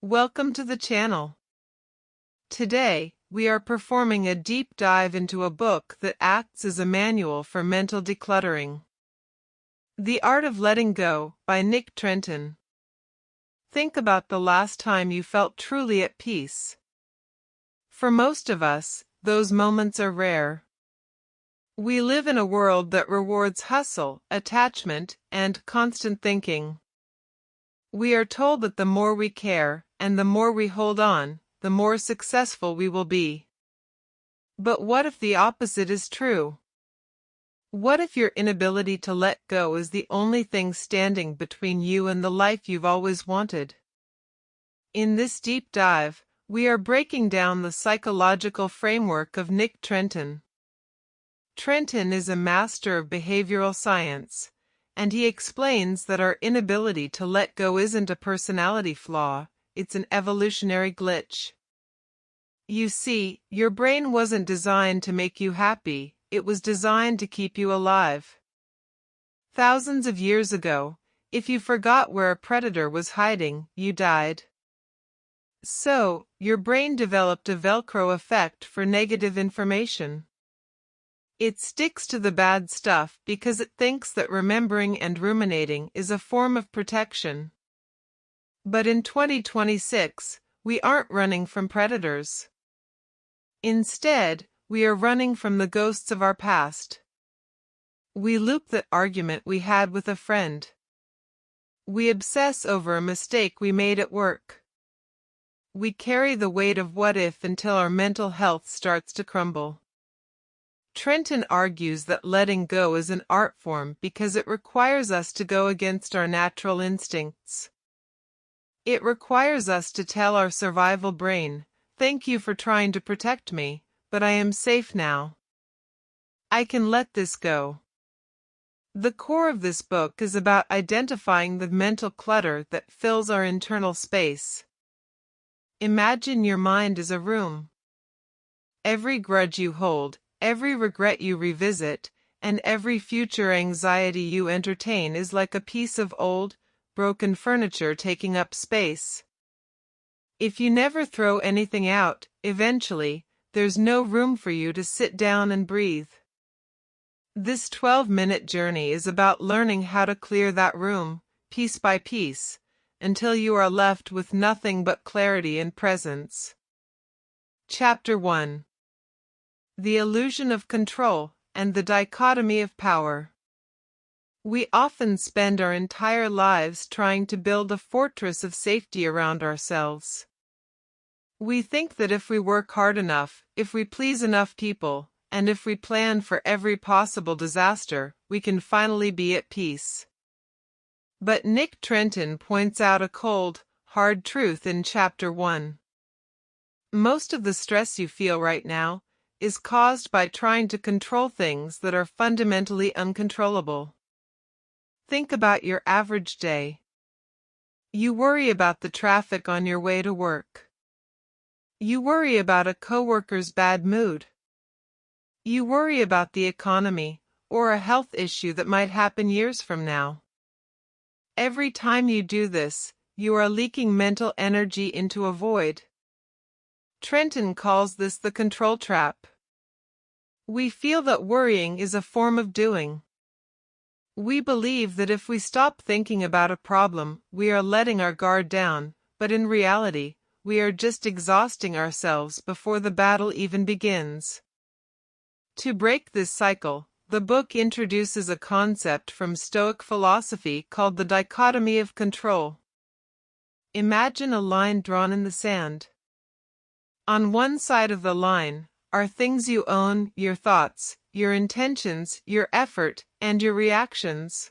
Welcome to the channel. Today, we are performing a deep dive into a book that acts as a manual for mental decluttering. The Art of Letting Go by Nick Trenton. Think about the last time you felt truly at peace. For most of us, those moments are rare. We live in a world that rewards hustle, attachment, and constant thinking. We are told that the more we care and the more we hold on, the more successful we will be. But what if the opposite is true? What if your inability to let go is the only thing standing between you and the life you've always wanted? In this deep dive, we are breaking down the psychological framework of Nick Trenton. Trenton is a master of behavioral science, and he explains that our inability to let go isn't a personality flaw, it's an evolutionary glitch. You see, your brain wasn't designed to make you happy, it was designed to keep you alive. Thousands of years ago, if you forgot where a predator was hiding, you died. So, your brain developed a Velcro effect for negative information. It sticks to the bad stuff because it thinks that remembering and ruminating is a form of protection. But in 2026, we aren't running from predators. Instead, we are running from the ghosts of our past. We loop the argument we had with a friend. We obsess over a mistake we made at work. We carry the weight of what if until our mental health starts to crumble. Trenton argues that letting go is an art form because it requires us to go against our natural instincts. It requires us to tell our survival brain, "Thank you for trying to protect me, but I am safe now. I can let this go." The core of this book is about identifying the mental clutter that fills our internal space. Imagine your mind as a room. Every grudge you hold, every regret you revisit, and every future anxiety you entertain is like a piece of old, broken furniture taking up space. If you never throw anything out, eventually, there's no room for you to sit down and breathe. This 12-minute journey is about learning how to clear that room, piece by piece, until you are left with nothing but clarity and presence. Chapter 1. The Illusion of Control and the Dichotomy of Power. We often spend our entire lives trying to build a fortress of safety around ourselves. We think that if we work hard enough, if we please enough people, and if we plan for every possible disaster, we can finally be at peace. But Nick Trenton points out a cold, hard truth in Chapter 1. Most of the stress you feel right now is caused by trying to control things that are fundamentally uncontrollable. Think about your average day. You worry about the traffic on your way to work. You worry about a coworker's bad mood. You worry about the economy or a health issue that might happen years from now. Every time you do this, you are leaking mental energy into a void. Trenton calls this the control trap. We feel that worrying is a form of doing. We believe that if we stop thinking about a problem, we are letting our guard down, but in reality, we are just exhausting ourselves before the battle even begins. To break this cycle, the book introduces a concept from Stoic philosophy called the Dichotomy of Control. Imagine a line drawn in the sand. On one side of the line are things you own, your thoughts, your intentions, your effort, and your reactions.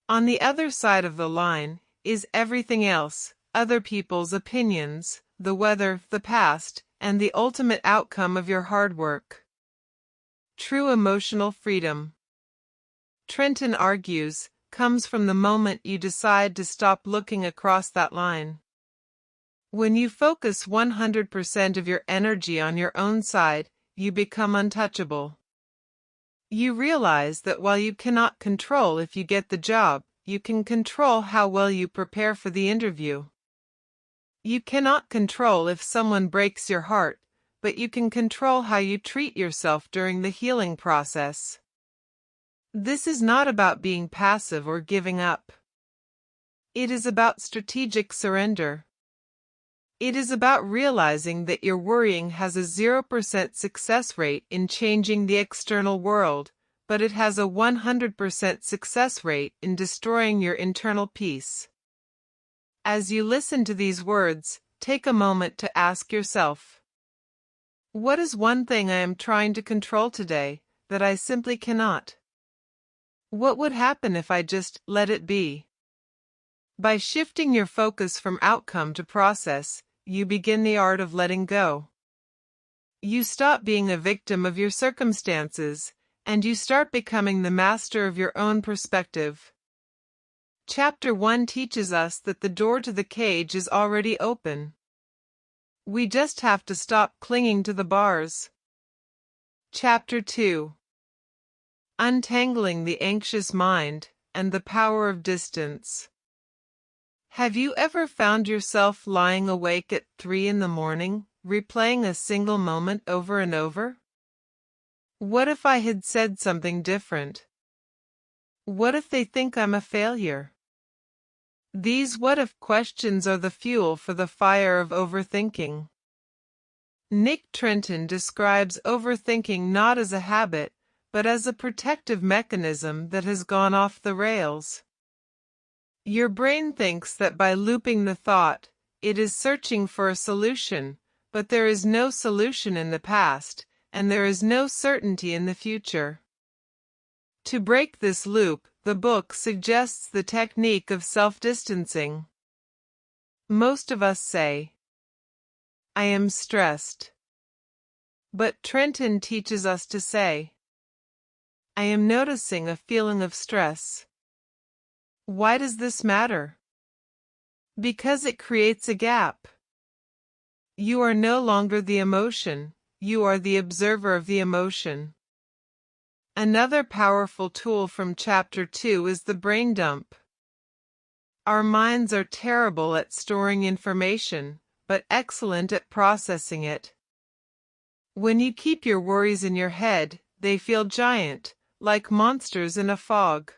On the other side of the line is everything else, other people's opinions, the weather, the past, and the ultimate outcome of your hard work. True emotional freedom, Trenton argues, comes from the moment you decide to stop looking across that line. When you focus 100% of your energy on your own side, you become untouchable. You realize that while you cannot control if you get the job, you can control how well you prepare for the interview. You cannot control if someone breaks your heart, but you can control how you treat yourself during the healing process. This is not about being passive or giving up. It is about strategic surrender. It is about realizing that your worrying has a 0% success rate in changing the external world, but it has a 100% success rate in destroying your internal peace. As you listen to these words, take a moment to ask yourself, what is one thing I am trying to control today that I simply cannot? What would happen if I just let it be? By shifting your focus from outcome to process, you begin the art of letting go. You stop being a victim of your circumstances, and you start becoming the master of your own perspective. Chapter 1 teaches us that the door to the cage is already open. We just have to stop clinging to the bars. Chapter 2. Untangling the Anxious Mind and the Power of Distance. Have you ever found yourself lying awake at 3 a.m, replaying a single moment over and over? What if I had said something different? What if they think I'm a failure? These what-if questions are the fuel for the fire of overthinking. Nick Trenton describes overthinking not as a habit, but as a protective mechanism that has gone off the rails. Your brain thinks that by looping the thought, it is searching for a solution, but there is no solution in the past, and there is no certainty in the future. To break this loop, the book suggests the technique of self-distancing. Most of us say, I am stressed. But Trenton teaches us to say, I am noticing a feeling of stress. Why does this matter? Because it creates a gap. You are no longer the emotion, you are the observer of the emotion. Another powerful tool from Chapter 2 is the brain dump. Our minds are terrible at storing information, but excellent at processing it. When you keep your worries in your head, they feel giant, like monsters in a fog.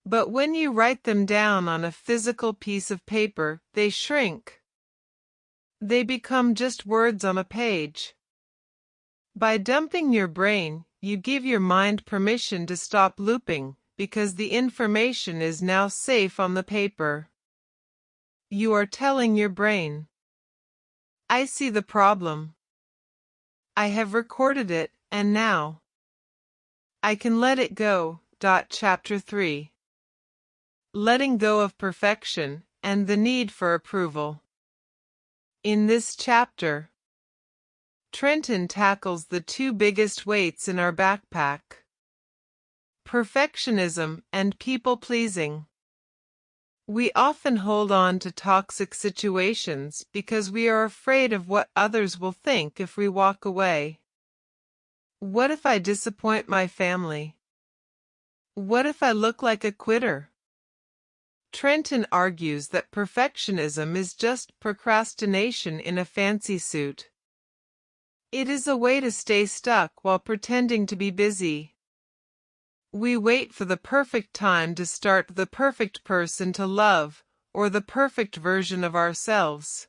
But when you write them down on a physical piece of paper, they shrink. They become just words on a page. By dumping your brain, you give your mind permission to stop looping, because the information is now safe on the paper. You are telling your brain, I see the problem. I have recorded it, and now I can let it go. Chapter 3. Letting go of perfection and the need for approval. In this chapter, Trenton tackles the two biggest weights in our backpack: perfectionism and people-pleasing. We often hold on to toxic situations because we are afraid of what others will think if we walk away. What if I disappoint my family? What if I look like a quitter? Trenton argues that perfectionism is just procrastination in a fancy suit. It is a way to stay stuck while pretending to be busy. We wait for the perfect time to start the perfect person to love, or the perfect version of ourselves.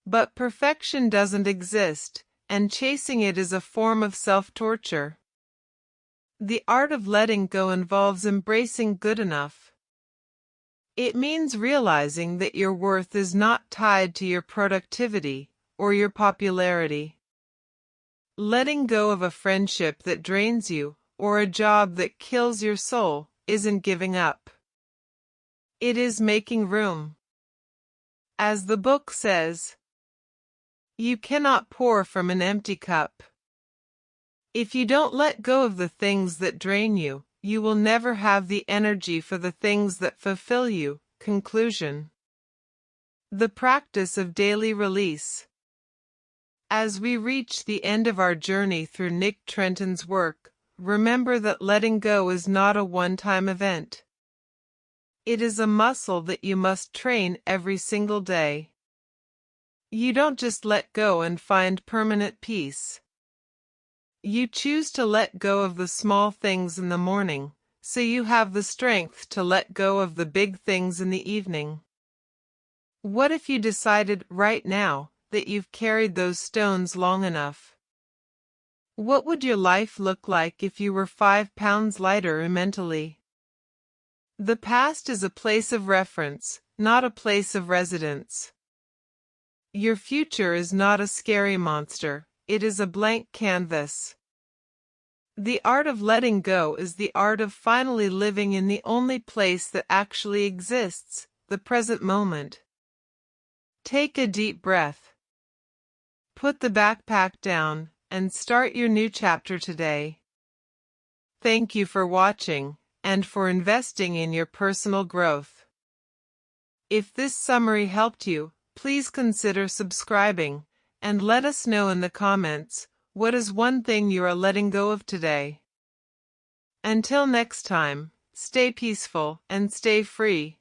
But perfection doesn't exist, and chasing it is a form of self-torture. The art of letting go involves embracing good enough. It means realizing that your worth is not tied to your productivity or your popularity. Letting go of a friendship that drains you or a job that kills your soul isn't giving up. It is making room. As the book says, you cannot pour from an empty cup. If you don't let go of the things that drain you, you will never have the energy for the things that fulfill you. Conclusion. The practice of daily release. As we reach the end of our journey through Nick Trenton's work, remember that letting go is not a one-time event. It is a muscle that you must train every single day. You don't just let go and find permanent peace. You choose to let go of the small things in the morning, so you have the strength to let go of the big things in the evening. What if you decided right now that you've carried those stones long enough? What would your life look like if you were 5 pounds lighter mentally? The past is a place of reference, not a place of residence. Your future is not a scary monster, it is a blank canvas. The art of letting go is the art of finally living in the only place that actually exists, the present moment. Take a deep breath. Put the backpack down and start your new chapter today. Thank you for watching and for investing in your personal growth. If this summary helped you, please consider subscribing and let us know in the comments, what is one thing you are letting go of today? Until next time, stay peaceful and stay free.